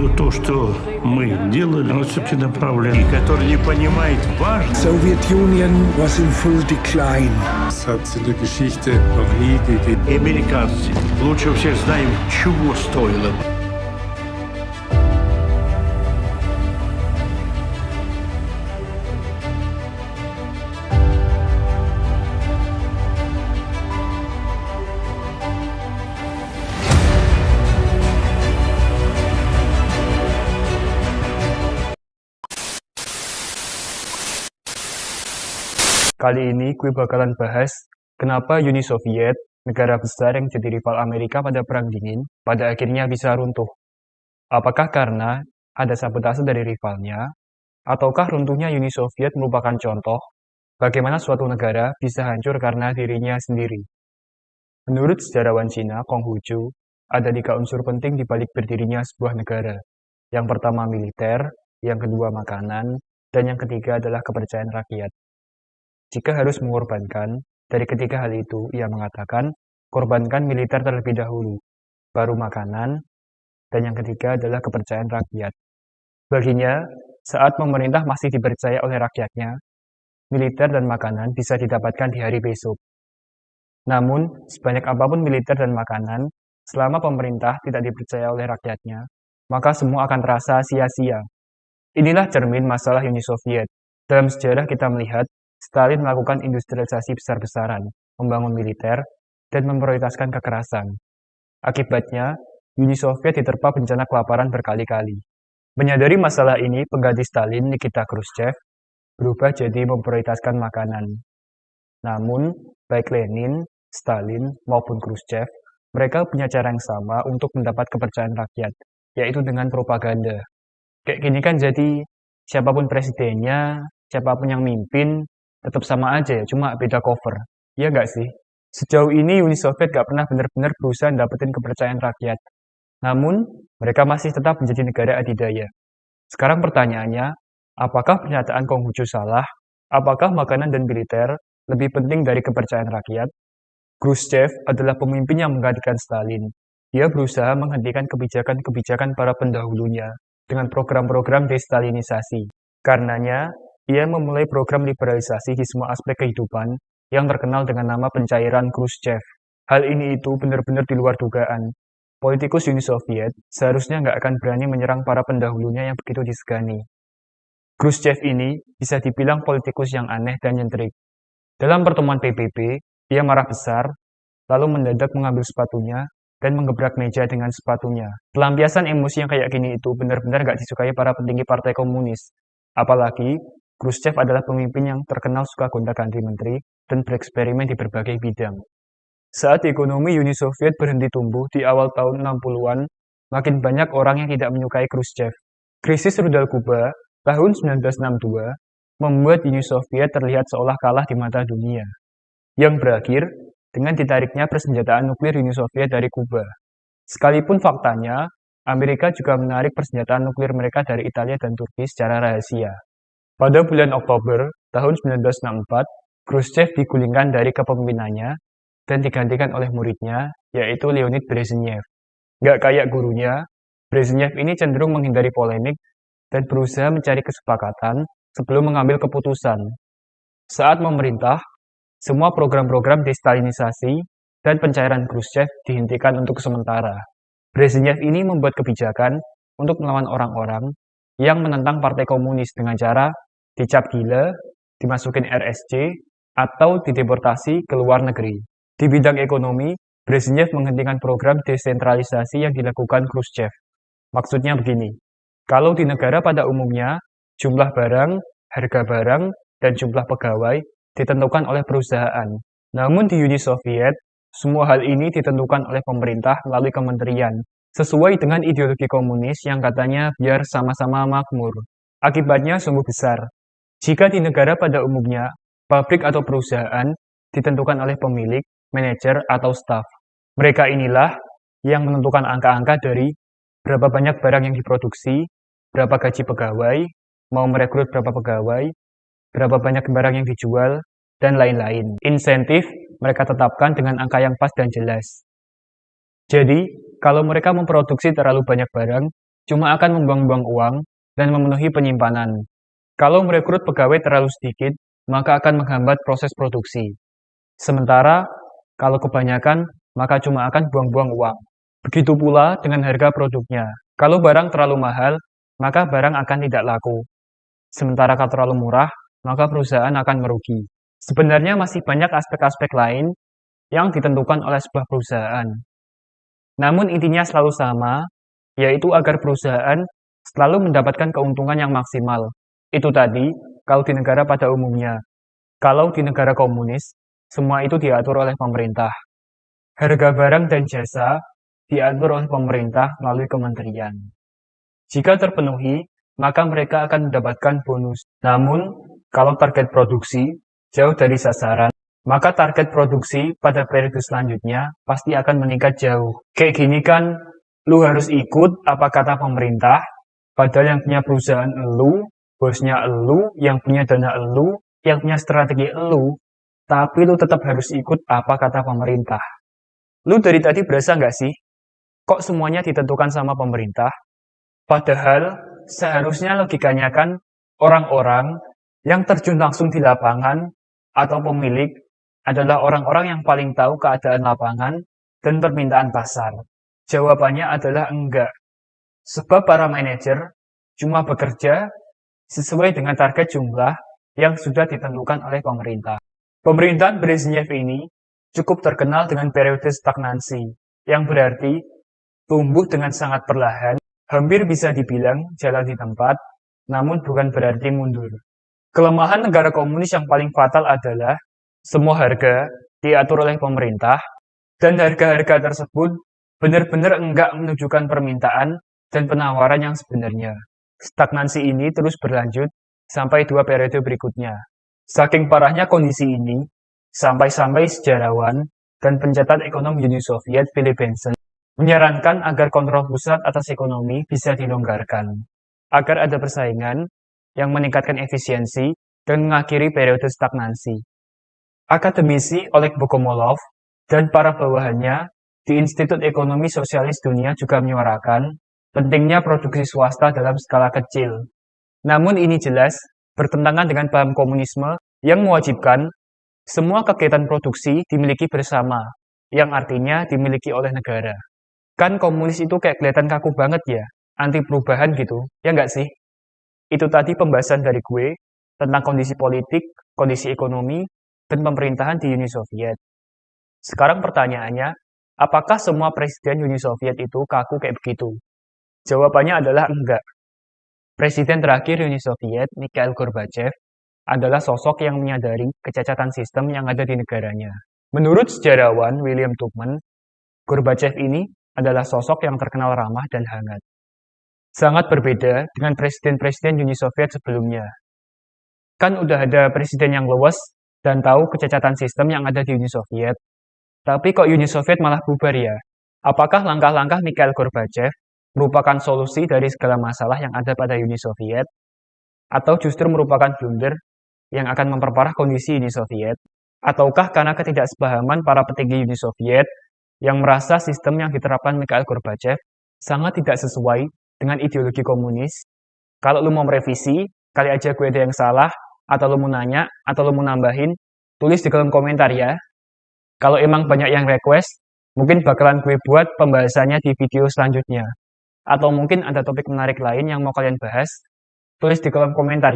что то, что мы делали, оно все-таки направление, который не понимает важность. Soviet Union was in full decline. Das hat es in der Geschichte noch nie gegeben. И американцы лучше всех знаем, чего стоило. Kali ini gue bakalan bahas kenapa Uni Soviet, negara besar yang jadi rival Amerika pada Perang Dingin, pada akhirnya bisa runtuh. Apakah karena ada sabotase dari rivalnya, ataukah runtuhnya Uni Soviet merupakan contoh bagaimana suatu negara bisa hancur karena dirinya sendiri? Menurut sejarawan Cina Konghucu, ada 3 unsur penting di balik berdirinya sebuah negara. Yang pertama militer, yang kedua makanan, dan yang ketiga adalah kepercayaan rakyat. Jika harus mengorbankan, dari ketiga hal itu, ia mengatakan, korbankan militer terlebih dahulu, baru makanan, dan yang ketiga adalah kepercayaan rakyat. Baginya, saat pemerintah masih dipercaya oleh rakyatnya, militer dan makanan bisa didapatkan di hari besok. Namun, sebanyak apapun militer dan makanan, selama pemerintah tidak dipercaya oleh rakyatnya, maka semua akan terasa sia-sia. Inilah cermin masalah Uni Soviet. Dalam sejarah kita melihat, Stalin melakukan industrialisasi besar-besaran, membangun militer, dan memprioritaskan kekerasan. Akibatnya, Uni Soviet diterpa bencana kelaparan berkali-kali. Menyadari masalah ini, pengganti Stalin, Nikita Khrushchev, berubah jadi memprioritaskan makanan. Namun, baik Lenin, Stalin, maupun Khrushchev, mereka punya cara yang sama untuk mendapat kepercayaan rakyat, yaitu dengan propaganda. Kayak gini kan jadi, siapapun presidennya, siapapun yang mimpin, tetap sama aja ya, cuma beda cover. Iya nggak sih? Sejauh ini Uni Soviet nggak pernah benar-benar berusaha dapetin kepercayaan rakyat. Namun, mereka masih tetap menjadi negara adidaya. Sekarang pertanyaannya, apakah pernyataan Konghucu salah? Apakah makanan dan militer lebih penting dari kepercayaan rakyat? Khrushchev adalah pemimpin yang menggantikan Stalin. Dia berusaha menghentikan kebijakan-kebijakan para pendahulunya dengan program-program destalinisasi. Karenanya, ia memulai program liberalisasi di semua aspek kehidupan yang terkenal dengan nama pencairan Khrushchev. Hal ini itu benar-benar di luar dugaan. Politikus Uni Soviet seharusnya nggak akan berani menyerang para pendahulunya yang begitu disegani. Khrushchev ini bisa dibilang politikus yang aneh dan nyentrik. Dalam pertemuan PBB, ia marah besar, lalu mendadak mengambil sepatunya dan menggebrak meja dengan sepatunya. Pelampiasan emosi yang kayak gini itu benar-benar nggak disukai para petinggi partai komunis. Apalagi, Khrushchev adalah pemimpin yang terkenal suka gonta-ganti menteri dan bereksperimen di berbagai bidang. Saat ekonomi Uni Soviet berhenti tumbuh di awal tahun 60-an, makin banyak orang yang tidak menyukai Khrushchev. Krisis rudal Kuba tahun 1962 membuat Uni Soviet terlihat seolah kalah di mata dunia, yang berakhir dengan ditariknya persenjataan nuklir Uni Soviet dari Kuba. Sekalipun faktanya, Amerika juga menarik persenjataan nuklir mereka dari Italia dan Turki secara rahasia. Pada bulan Oktober tahun 1964, Khrushchev digulingkan dari kepemimpinannya dan digantikan oleh muridnya, yaitu Leonid Brezhnev. Nggak kayak gurunya, Brezhnev ini cenderung menghindari polemik dan berusaha mencari kesepakatan sebelum mengambil keputusan. Saat memerintah, semua program-program destalinisasi dan pencairan Khrushchev dihentikan untuk sementara. Brezhnev ini membuat kebijakan untuk melawan orang-orang yang menentang partai komunis dengan cara dicap gila, dimasukin RSC, atau dideportasi ke luar negeri. Di bidang ekonomi, Brezhnev menghentikan program desentralisasi yang dilakukan Khrushchev. Maksudnya begini, kalau di negara pada umumnya, jumlah barang, harga barang, dan jumlah pegawai ditentukan oleh perusahaan. Namun di Uni Soviet, semua hal ini ditentukan oleh pemerintah melalui kementerian, sesuai dengan ideologi komunis yang katanya biar sama-sama makmur. Akibatnya sungguh besar. Jika di negara pada umumnya, pabrik atau perusahaan ditentukan oleh pemilik, manajer, atau staf. Mereka inilah yang menentukan angka-angka dari berapa banyak barang yang diproduksi, berapa gaji pegawai, mau merekrut berapa pegawai, berapa banyak barang yang dijual, dan lain-lain. Insentif mereka tetapkan dengan angka yang pas dan jelas. Jadi, kalau mereka memproduksi terlalu banyak barang, cuma akan membuang-buang uang dan memenuhi penyimpanan. Kalau merekrut pegawai terlalu sedikit, maka akan menghambat proses produksi. Sementara, kalau kebanyakan, maka cuma akan buang-buang uang. Begitu pula dengan harga produknya. Kalau barang terlalu mahal, maka barang akan tidak laku. Sementara kalau terlalu murah, maka perusahaan akan merugi. Sebenarnya masih banyak aspek-aspek lain yang ditentukan oleh sebuah perusahaan. Namun intinya selalu sama, yaitu agar perusahaan selalu mendapatkan keuntungan yang maksimal. Itu tadi, kalau di negara pada umumnya. Kalau di negara komunis, semua itu diatur oleh pemerintah. Harga barang dan jasa diatur oleh pemerintah melalui kementerian. Jika terpenuhi, maka mereka akan mendapatkan bonus. Namun, kalau target produksi jauh dari sasaran, maka target produksi pada periode selanjutnya pasti akan meningkat jauh. Kayak gini kan, lu harus ikut apa kata pemerintah, padahal yang punya perusahaan elu, bosnya elu, yang punya dana elu, yang punya strategi elu, tapi lu tetap harus ikut apa kata pemerintah. Lu dari tadi berasa nggak sih? Kok semuanya ditentukan sama pemerintah? Padahal seharusnya logikanya kan orang-orang yang terjun langsung di lapangan atau pemilik adalah orang-orang yang paling tahu keadaan lapangan dan permintaan pasar. Jawabannya adalah enggak. Sebab para manajer cuma bekerja sesuai dengan target jumlah yang sudah ditentukan oleh pemerintah. Pemerintahan Brezhnev ini cukup terkenal dengan periode stagnansi, yang berarti tumbuh dengan sangat perlahan, hampir bisa dibilang jalan di tempat, namun bukan berarti mundur. Kelemahan negara komunis yang paling fatal adalah semua harga diatur oleh pemerintah, dan harga-harga tersebut benar-benar enggak menunjukkan permintaan dan penawaran yang sebenarnya. Stagnansi ini terus berlanjut sampai 2 periode berikutnya. Saking parahnya kondisi ini, sampai-sampai sejarawan dan pencatat ekonomi Uni Soviet Philip Benson menyarankan agar kontrol pusat atas ekonomi bisa dilonggarkan, agar ada persaingan yang meningkatkan efisiensi dan mengakhiri periode stagnansi. Akademisi Oleg Bogomolov dan para bawahannya di Institut Ekonomi Sosialis Dunia juga menyuarakan pentingnya produksi swasta dalam skala kecil. Namun ini jelas bertentangan dengan paham komunisme yang mewajibkan semua kegiatan produksi dimiliki bersama, yang artinya dimiliki oleh negara. Kan komunis itu kayak kelihatan kaku banget ya, anti perubahan gitu, ya nggak sih? Itu tadi pembahasan dari gue tentang kondisi politik, kondisi ekonomi, dan pemerintahan di Uni Soviet. Sekarang pertanyaannya, apakah semua presiden Uni Soviet itu kaku kayak begitu? Jawabannya adalah enggak. Presiden terakhir Uni Soviet, Mikhail Gorbachev, adalah sosok yang menyadari kecacatan sistem yang ada di negaranya. Menurut sejarawan William Tubman, Gorbachev ini adalah sosok yang terkenal ramah dan hangat. Sangat berbeda dengan presiden-presiden Uni Soviet sebelumnya. Kan udah ada presiden yang luwes dan tahu kecacatan sistem yang ada di Uni Soviet. Tapi kok Uni Soviet malah bubar ya? Apakah langkah-langkah Mikhail Gorbachev merupakan solusi dari segala masalah yang ada pada Uni Soviet? Atau justru merupakan blunder yang akan memperparah kondisi Uni Soviet? Ataukah karena ketidaksepahaman para petinggi Uni Soviet yang merasa sistem yang diterapkan Mikhail Gorbachev sangat tidak sesuai dengan ideologi komunis? Kalau lu mau merevisi, kali aja gue ada yang salah, atau lu mau nanya, atau lu mau nambahin, tulis di kolom komentar ya. Kalau emang banyak yang request, mungkin bakalan gue buat pembahasannya di video selanjutnya. Atau mungkin ada topik menarik lain yang mau kalian bahas, tulis di kolom komentar.